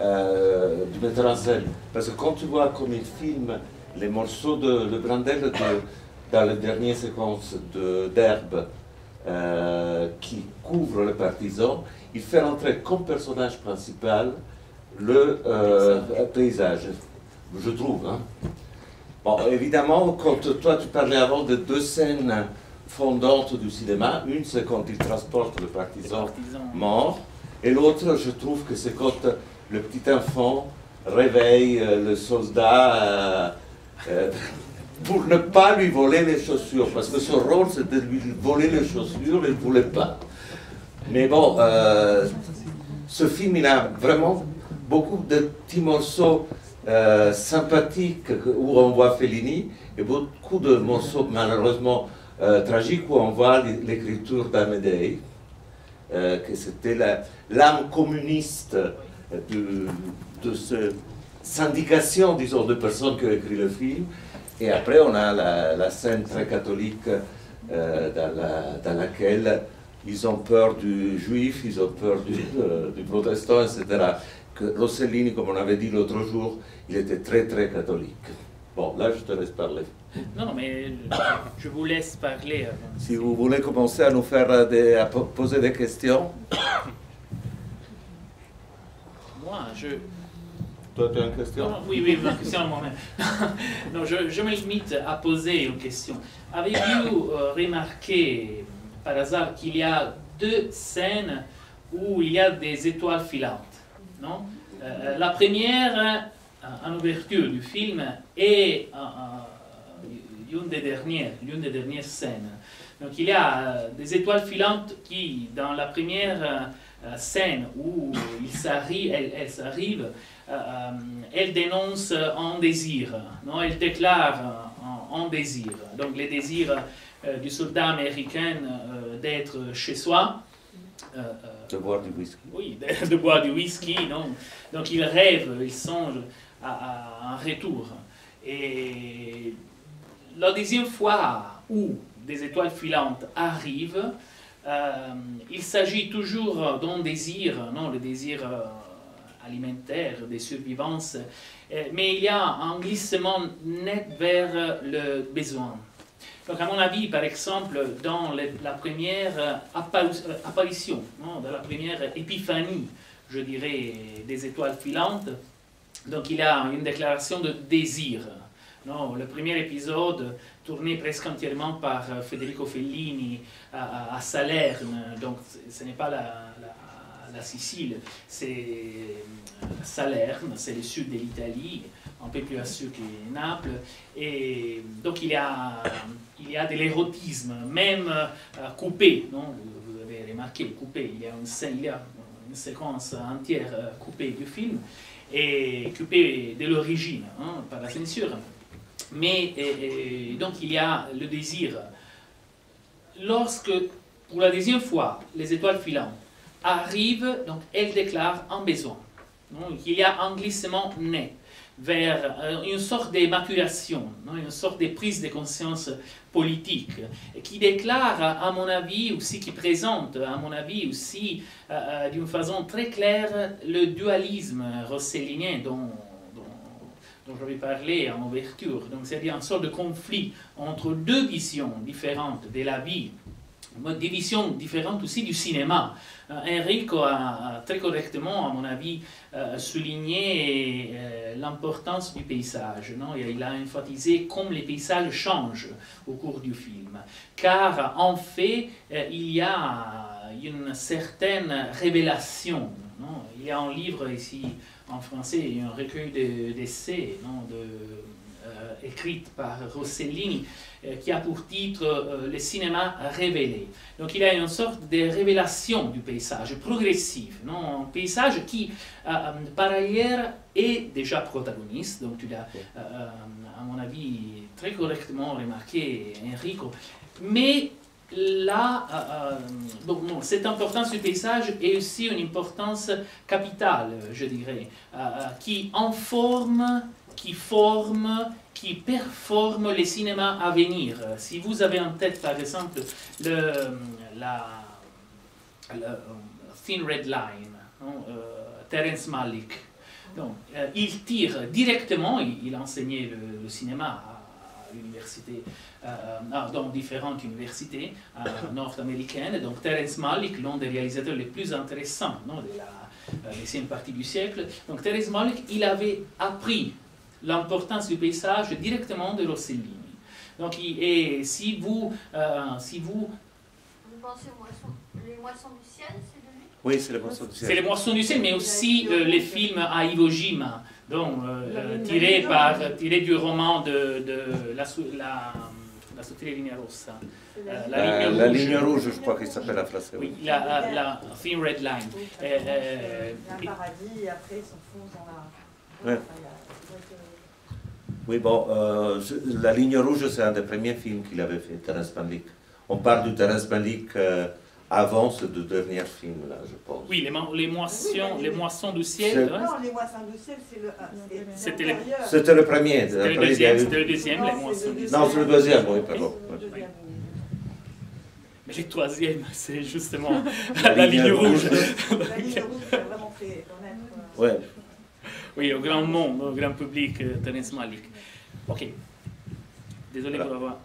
du metteur en scène. Parce que quand tu vois comme il filme les morceaux de Brandel dans la dernière séquence d'Herbe qui couvre le partisan, il fait entrer comme personnage principal le paysage, je trouve. Hein. Bon, évidemment, quand toi tu parlais avant de deux scènes fondantes du cinéma, une c'est quand il transporte le partisan mort, et l'autre je trouve que c'est quand le petit enfant réveille le soldat pour ne pas lui voler les chaussures, parce que son rôle c'était de lui voler les chaussures, il ne voulait pas. Mais bon, ce film il a vraiment beaucoup de petits morceaux sympathiques où on voit Fellini et beaucoup de morceaux malheureusement tragiques où on voit l'écriture d'Amédée, que c'était l'âme communiste de cette syndication, disons, de personnes qui ont écrit le film. Et après, on a la scène très catholique dans laquelle ils ont peur du juif, ils ont peur du protestant, etc. Que Rossellini, comme on avait dit l'autre jour, il était très très catholique. Bon, là, je te laisse parler. Non, mais je vous laisse parler. Si vous voulez commencer à nous faire à poser des questions. Moi, Toi, tu as une question? Non, oui, ma question moi-même. Non, je me limite à poser une question. Avez-vous remarqué par hasard qu'il y a deux scènes où il y a des étoiles filantes, non? La première, en ouverture du film, est l'une des dernières scènes. Donc il y a des étoiles filantes qui, dans la première scène où elles s'arrivent, elle dénonce un désir, non? Elle déclare un désir. Donc le désir du soldat américain d'être chez soi. De boire du whisky. Oui, de boire du whisky. Non? Donc il rêve, il songe à un retour. Et la deuxième fois où des étoiles filantes arrivent, il s'agit toujours d'un désir, non? Le désir alimentaire, des survivances, mais il y a un glissement net vers le besoin. Donc à mon avis, par exemple, dans la première apparition, non, dans la première épiphanie, je dirais, des étoiles filantes, donc il y a une déclaration de désir. Non, le premier épisode, tourné presque entièrement par Federico Fellini à Salerne, donc ce n'est pas la Sicile, c'est Salerne, c'est le sud de l'Italie, un peu plus à sud que Naples, et donc il y a de l'érotisme, même coupé, non? Vous avez remarqué, coupé, il y a une séquence entière coupée du film, et coupée de l'origine, hein, par la censure. Mais donc il y a le désir. Lorsque, pour la deuxième fois, les étoiles filantes arrivent, donc elles déclarent un besoin. Donc il y a un glissement net vers une sorte de maturation, non? Une sorte de prise de conscience politique, qui déclare, à mon avis, aussi, qui présente, à mon avis, aussi, d'une façon très claire, le dualisme rossellinien dont j'avais parlé en ouverture. Donc, c'est-à-dire une sorte de conflit entre deux visions différentes de la vie, des visions différentes aussi du cinéma. Enrico a très correctement, à mon avis, souligné l'importance du paysage. Non? Il a emphatisé comme les paysages changent au cours du film. Car, en fait, il y a une certaine révélation. Non? Il y a un livre ici, en français, un recueil d'essais écrite par Rossellini, qui a pour titre Le cinéma révélé. Donc il y a une sorte de révélation du paysage progressive, non? Un paysage qui, par ailleurs, est déjà protagoniste. Donc tu l'as, à mon avis, très correctement remarqué, Enrico. Mais là, donc, non, cette importance du paysage est aussi une importance capitale, je dirais, qui forme, qui performe les cinémas à venir. Si vous avez en tête, par exemple, la Thin Red Line, non? Terrence Malick, Donc, il tire directement, il enseignait le cinéma à l'université, dans différentes universités nord-américaines. Donc, Terrence Malick, l'un des réalisateurs les plus intéressants, non, de la deuxième partie du siècle. Donc, Terrence Malick, il avait appris l'importance du paysage directement de Rossellini. Donc, et si vous pensez les moissons du ciel, c'est de lui? Oui, c'est les moissons du ciel. C'est les moissons du ciel, mais aussi les films à Iwo Jima, donc tirés du roman de la Linea Rossa. La ligne rouge, je crois qu'il s'appelle en français. Oui, la Thin Red Line. Il y a un paradis et après il s'enfonce dans la... Ouais. Oui, bon, La ligne rouge, c'est un des premiers films qu'il avait fait, Terrence Malick. On parle du Terrence Malick avant ce deux derniers films, là, je pense. Oui, les moissons du ciel. Non, les moissons du ciel, c'est le... C'était le premier. C'était le deuxième, les moissons du ciel. Non, c'est le deuxième, oui, pardon. Mais le troisième, c'est justement la ligne rouge. La ligne rouge, ça a vraiment fait connaître... Ouais. Oui, au grand monde, au grand public, Terrence Malick. Ok. Désolé pour avoir...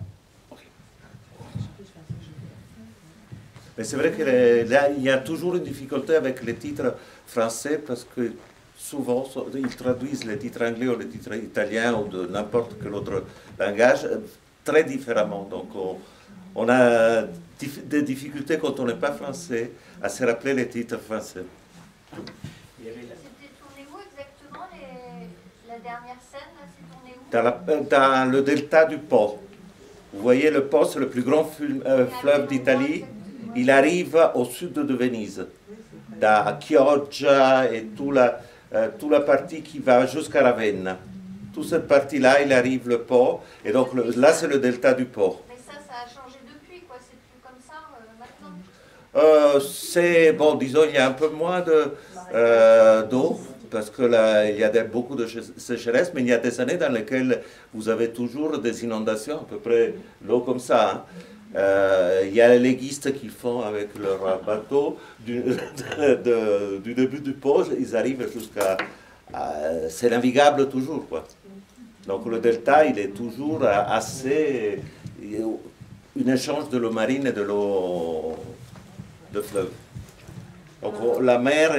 Mais c'est vrai qu'il y a toujours une difficulté avec les titres français parce que souvent ils traduisent les titres anglais ou les titres italiens ou de n'importe quel autre langage très différemment. Donc on a des difficultés quand on n'est pas français à se rappeler les titres français. C'était tourné où exactement la dernière scène? C'est tourné où? Dans le delta du Po. Vous voyez, le Po, c'est le plus grand fleuve d'Italie. Il arrive au sud de Venise, da Chioggia et toute la partie qui va jusqu'à Ravenna. Toute cette partie-là, il arrive le Po, et donc là, c'est le delta du Po. Mais ça a changé depuis, quoi. C'est plus comme ça maintenant? C'est, bon, disons, il y a un peu moins d'eau, parce que là, il y a beaucoup de sécheresse, mais il y a des années dans lesquelles vous avez toujours des inondations, à peu près l'eau comme ça. Hein. Il y a les léguistes qui font avec leur bateau du début du pont, ils arrivent jusqu'à... c'est navigable toujours, quoi. Donc le delta, il est toujours assez... un échange de l'eau marine et de l'eau de fleuve. Donc la mer,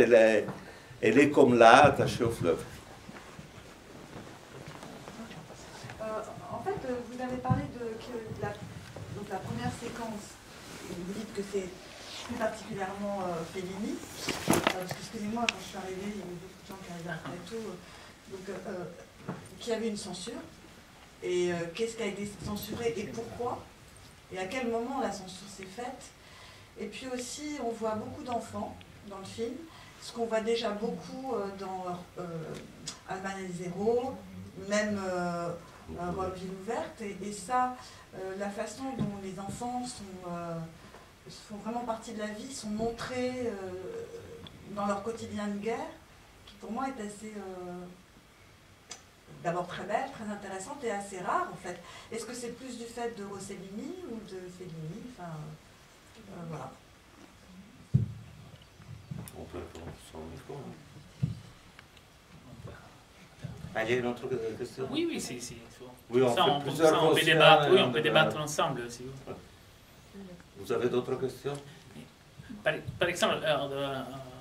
elle est comme là, attachée au fleuve. En fait, vous avez parlé de la première séquence, vous dites que c'est plus particulièrement Fellini, parce que excusez-moi, quand je suis arrivée, il y avait beaucoup de gens qui arrivaient après tout, qu'il y avait une censure, et qu'est-ce qui a été censuré et pourquoi, et à quel moment la censure s'est faite, et puis aussi on voit beaucoup d'enfants dans le film, ce qu'on voit déjà beaucoup dans Allemagne Zéro, même Ville ouverte, et ça, la façon dont les enfants font vraiment partie de la vie, sont montrés dans leur quotidien de guerre, qui pour moi est assez, d'abord très belle, très intéressante et assez rare en fait. Est-ce que c'est plus du fait de Rossellini ou de Fellini? Enfin, voilà. On peut répondre sans micro. Il y a une autre question? Oui, c'est oui, on peut débattre, oui, on peut débattre ensemble. Si vous... Vous avez d'autres questions? Par exemple,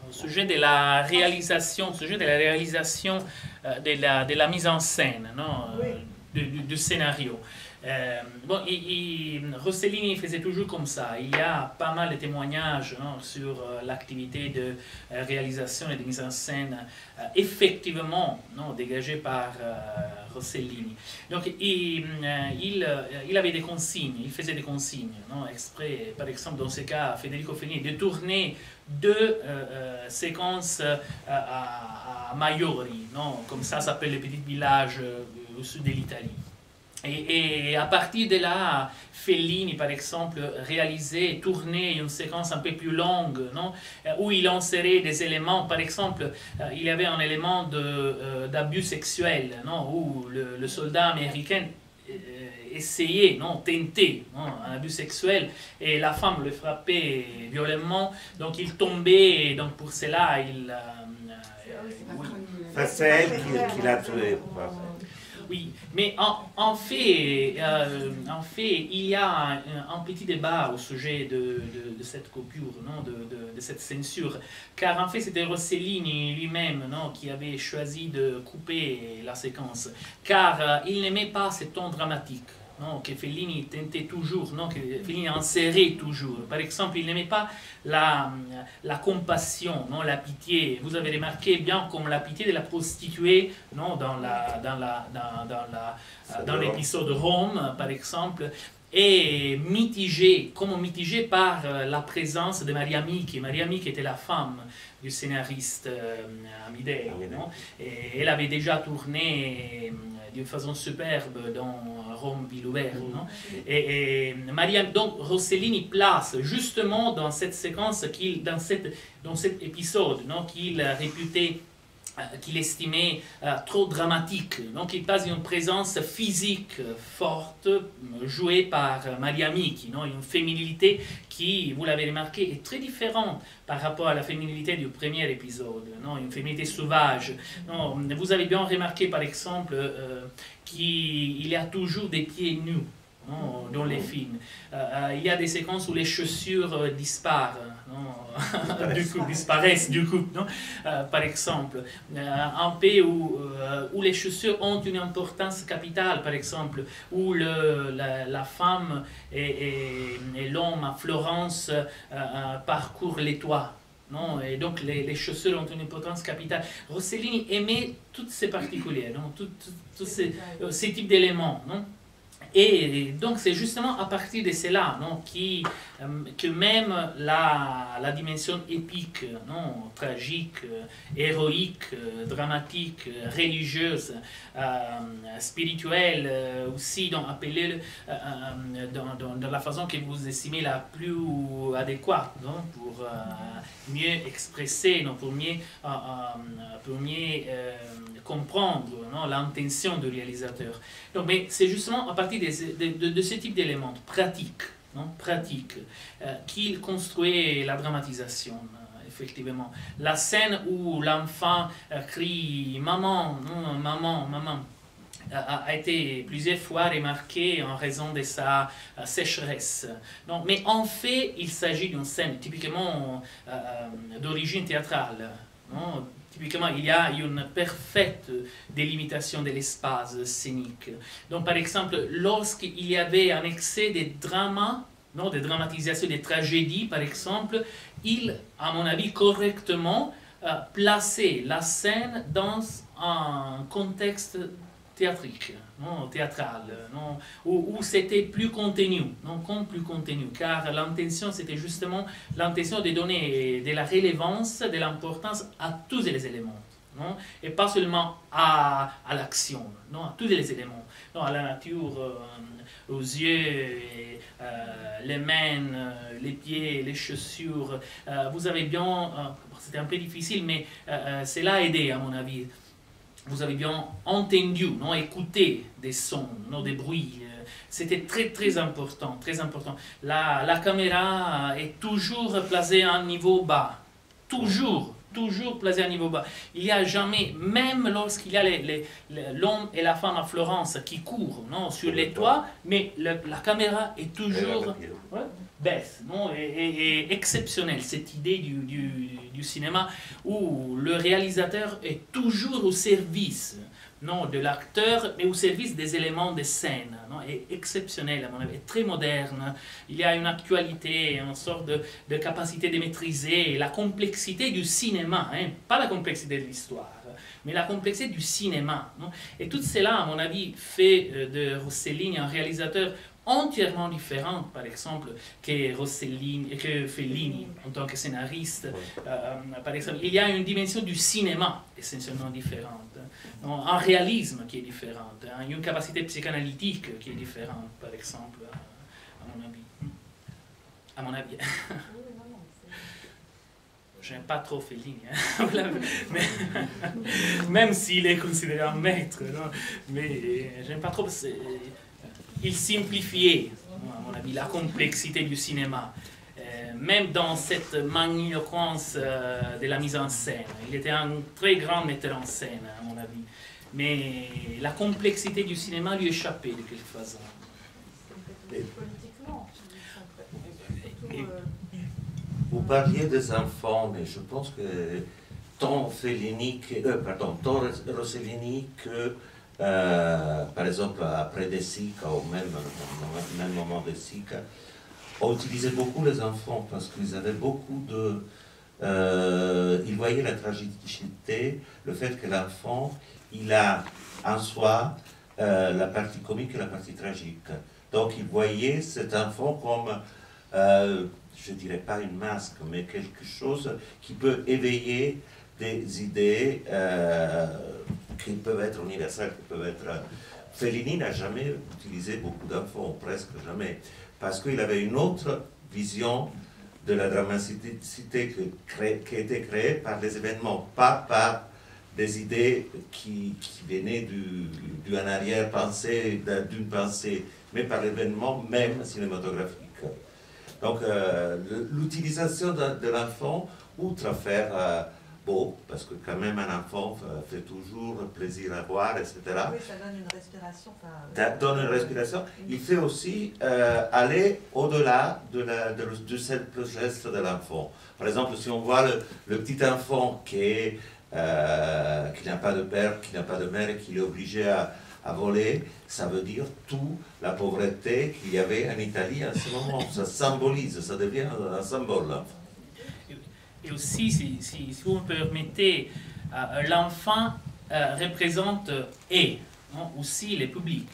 au sujet de la réalisation, de la mise en scène, non, du scénario. Bon, Rossellini faisait toujours comme ça. Il y a pas mal de témoignages, non, sur l'activité de réalisation et de mise en scène effectivement, non, dégagée par Rossellini. Donc il avait des consignes, il faisait des consignes, non, exprès. Par exemple, dans ce cas, Federico Fellini, de tourner 2 séquences à Maiori, non, comme ça s'appelle le petit village au sud de l'Italie. Et à partir de là, Fellini, par exemple, réalisait, tournait une séquence un peu plus longue, non, où il insérait des éléments. Par exemple, il y avait un élément d'abus sexuel, non, où le soldat américain essayait, non, tentait, non, un abus sexuel, et la femme le frappait violemment, donc il tombait, et donc pour cela, Enfin, c'est elle qui l'a tué. Oui, mais en fait, il y a un petit débat au sujet de cette coupure, non, de cette censure, car en fait c'était Rossellini lui-même, non, qui avait choisi de couper la séquence, car il n'aimait pas ce ton dramatique. Non, que Fellini tentait toujours, non, que Fellini insérait toujours. Par exemple, il n'aimait pas la compassion, non, la pitié. Vous avez remarqué bien comme la pitié de la prostituée, non, dans l'épisode Rome, par exemple, est mitigée, comme mitigée par la présence de Maria Michi. Maria Michi était la femme du scénariste Amidei, non? Et elle avait déjà tourné d'une façon superbe dans Rome ville ouverte, non? Donc Rossellini place justement dans cette séquence, dans cet épisode, non, qu'il réputait, qu'il estimait trop dramatique. Donc il passe une présence physique forte, jouée par Maria Michi, non? Une féminilité qui, vous l'avez remarqué, est très différente par rapport à la féminilité du premier épisode, non? Une féminilité sauvage. Non? Vous avez bien remarqué, par exemple, qu'il y a toujours des pieds nus, non, dans les films. Il y a des séquences où les chaussures disparaissent du coup, non? Par exemple, un pays où les chaussures ont une importance capitale, par exemple, où la femme et l'homme à Florence parcourent les toits. Non, et donc les chaussures ont une importance capitale. Rossellini aimait toutes ces particuliers, tous ces types d'éléments. Et donc c'est justement à partir de cela, non, que même la dimension épique, non, tragique, héroïque, dramatique, religieuse, spirituelle, aussi, donc appelée dans la façon que vous estimez la plus adéquate, non, pour mieux expresser, non, pour mieux comprendre, non, l'intention du réalisateur. Donc, mais c'est justement à partir de ce type d'éléments pratiques, non, qu'il construit la dramatisation. Effectivement, la scène où l'enfant crie « Maman, non, maman, maman », a été plusieurs fois remarquée en raison de sa sécheresse. Donc, mais en fait, il s'agit d'une scène typiquement d'origine théâtrale. Non? Typiquement, il y a une parfaite délimitation de l'espace scénique. Donc, par exemple, lorsqu'il y avait un excès de drama, non, de dramatisation, de tragédie, par exemple, il, à mon avis, correctement plaçait la scène dans un contexte théâtrique, non, théâtral, non, où c'était plus contenu, non, comme plus contenu, car l'intention, c'était justement l'intention de donner de la relevance, de l'importance à tous les éléments, non, et pas seulement à l'action, non, à tous les éléments, non, à la nature, aux yeux, les mains, les pieds, les chaussures. Vous avez bien, c'était un peu difficile, mais cela a aidé, à mon avis. Vous avez bien entendu, non, écouté des sons, non, des bruits. C'était très très important, très important. La caméra est toujours placée à un niveau bas, toujours placée à un niveau bas. Il n'y a jamais, même lorsqu'il y a l'homme et la femme à Florence qui courent, non, sur les toits, mais la caméra est toujours baisse, non, et exceptionnelle, cette idée du cinéma où le réalisateur est toujours au service, non, de l'acteur, mais au service des éléments de scène, non, est exceptionnel à mon avis, est très moderne. Il y a une actualité, une sorte de capacité de maîtriser la complexité du cinéma, hein, pas la complexité de l'histoire, mais la complexité du cinéma, non. Et tout cela, à mon avis, fait de Rossellini un réalisateur entièrement différent, par exemple, que Fellini en tant que scénariste. Par exemple, il y a une dimension du cinéma essentiellement différente, un réalisme qui est différent, une capacité psychanalytique qui est différente, par exemple, à mon avis. À mon avis. J'aime pas trop Fellini, hein. Même s'il est considéré un maître, non, mais j'aime pas trop. Il simplifiait, à mon avis, la complexité du cinéma. même dans cette magniloquence de la mise en scène. Il était un très grand metteur en scène, à mon avis. Mais la complexité du cinéma lui échappait de quelque façon. Politiquement. Vous parliez des enfants, mais je pense que tant Fellini tant Rossellini que, par exemple, après De Sica, au même moment de Sica, ont utilisé beaucoup les enfants parce qu'ils avaient beaucoup de... ils voyaient la tragicité, le fait que l'enfant, il a en soi la partie comique et la partie tragique. Donc ils voyaient cet enfant comme, je ne dirais pas une masque, mais quelque chose qui peut éveiller des idées qui peuvent être universelles, qui peuvent être... Fellini n'a jamais utilisé beaucoup d'enfants, presque jamais, parce qu'il avait une autre vision de la dramaticité qui a été créée par les événements, pas par des idées qui venaient du en arrière-pensée, d'une pensée, mais par l'événement même cinématographique. Donc l'utilisation de l'enfant, outre à faire beau, parce que quand même un enfant fait toujours plaisir à voir, etc. Oui, ça donne une respiration. Ça donne une respiration. Il fait aussi aller au-delà du simple geste de l'enfant. Par exemple, si on voit le petit enfant qui n'a pas de père, qui n'a pas de mère et qui est obligé à voler, ça veut dire toute la pauvreté qu'il y avait en Italie en ce moment. Ça symbolise, ça devient un symbole. Et aussi, si vous me permettez, l'enfant représente aussi le public.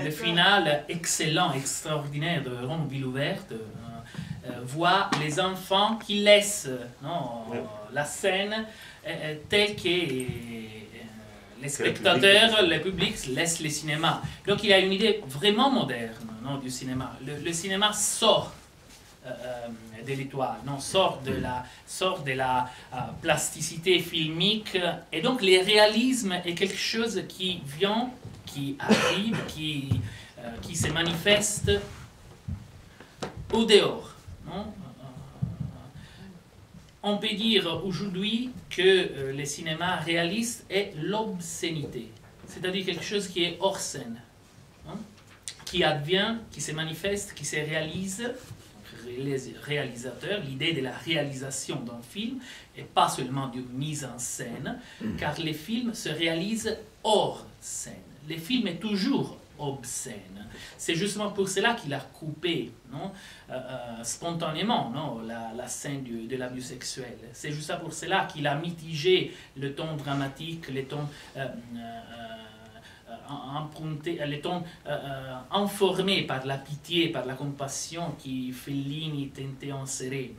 Le final excellent, extraordinaire de Rome Ville ouverte voit les enfants qui laissent la scène telle que les spectateurs, le public laissent le cinéma. Donc il y a une idée vraiment moderne du cinéma. Le cinéma sort de l'étoile, sort de la plasticité filmique, et donc le réalisme est quelque chose qui vient, qui arrive, qui se manifeste au dehors. On peut dire aujourd'hui que le cinéma réaliste est l'obscénité, c'est-à-dire quelque chose qui est hors scène, qui advient, qui se manifeste, qui se réalise. Les réalisateurs, l'idée de la réalisation d'un film et pas seulement d'une mise en scène, car les films se réalisent hors scène. Le film est toujours obscène. C'est justement pour cela qu'il a coupé spontanément la scène de l'abus sexuel. C'est juste pour cela qu'il a mitigé le ton dramatique, le ton emprunté, les tons informés par la pitié, par la compassion qui Fellini tentait d'insérer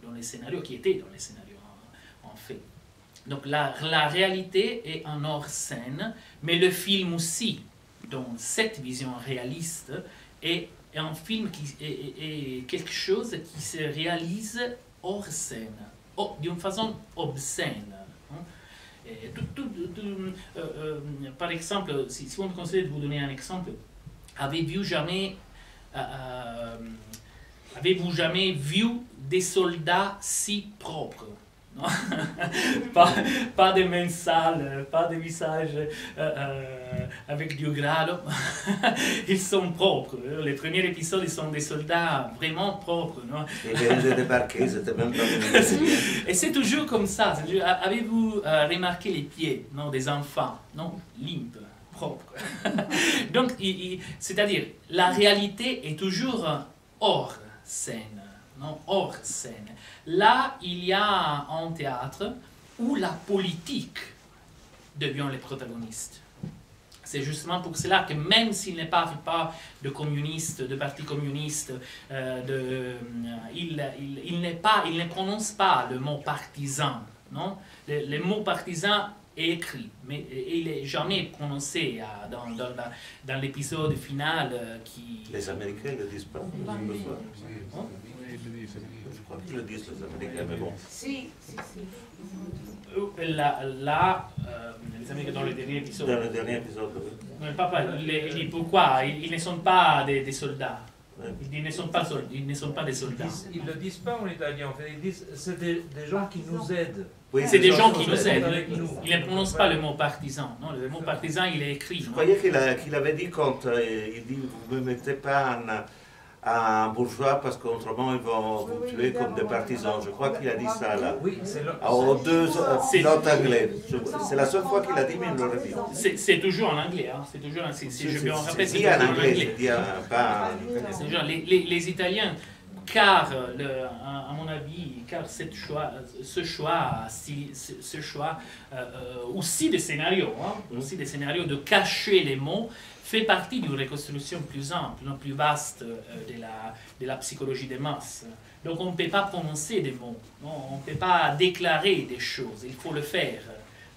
dans les scénarios, qui étaient dans les scénarios en fait. Donc la réalité est en hors scène, mais le film aussi, dans cette vision réaliste, est un film qui est quelque chose qui se réalise hors scène, d'une façon obscène. Par exemple, si on me conseille de vous donner un exemple, avez-vous jamais vu des soldats si propres? pas de mains sales, pas de visages avec du gras. Ils sont propres. Les premiers épisodes, ils sont des soldats vraiment propres. Ils viennent de débarquer, ils étaient même pas venus. Et c'est toujours comme ça. Avez-vous remarqué les pieds des enfants, limpes, propres? Donc, c'est-à-dire, la réalité est toujours hors scène. Hors scène. Là, il y a un théâtre où la politique devient le protagoniste. C'est justement pour cela que même s'il ne parle pas de communistes, de parti communiste, il ne prononce pas le mot partisan. Le mot partisan est écrit, mais il n'est jamais prononcé dans l'épisode final qui... Les Américains ne le disent pas. Je crois qu'ils le disent, les Américains, mais bon. Si. Là, les Américains dans le dernier épisode. Dans le dernier épisode, oui. Papa, pourquoi ils ne sont pas des soldats? Ils ne sont pas des soldats. Ils ne le disent pas en italien, en fait, ils disent c'est des gens qui nous aident. Oui, C'est des gens qui nous aident aident. avec nous. Il ne prononce pas le mot partisan. Non, le mot partisan, il est écrit. Je croyais qu'il avait dit quand il dit vous ne me mettez pas un bourgeois parce qu'autrement ils vont vous tuer comme des partisans. Je crois qu'il a dit ça là. Oui, c'est Aux deux pilotes anglais. C'est la seule fois qu'il a dit, mais il le répète. C'est toujours en anglais. Hein. C'est toujours, je me rappelle, c'est dit en anglais. C'est dit pas C'est toujours les Italiens, car à mon avis, car ce choix aussi des scénarios, aussi des scénarios de cacher les mots, fait partie d'une reconstruction plus ample, plus vaste de la psychologie des masses. Donc on ne peut pas prononcer des mots, non, on ne peut pas déclarer des choses, il faut le faire.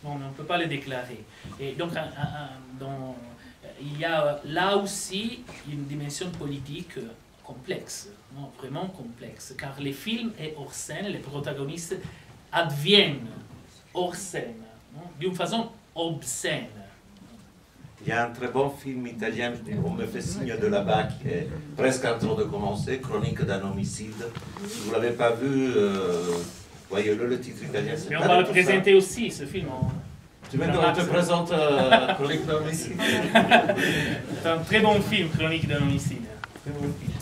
Non, on ne peut pas le déclarer. Et donc il y a là aussi une dimension politique complexe, non, vraiment complexe, car les films est hors scène, les protagonistes adviennent hors scène, d'une façon obscène. Il y a un très bon film italien, on me fait signe de là-bas, qui est presque en train de commencer, Chronique d'un homicide. Si vous ne l'avez pas vu, voyez-le, le titre italien. Mais on va le présenter aussi, ce film. Tu veux qu'on te présente Chronique d'un homicide? C'est un très bon film, Chronique d'un homicide. Très bon film.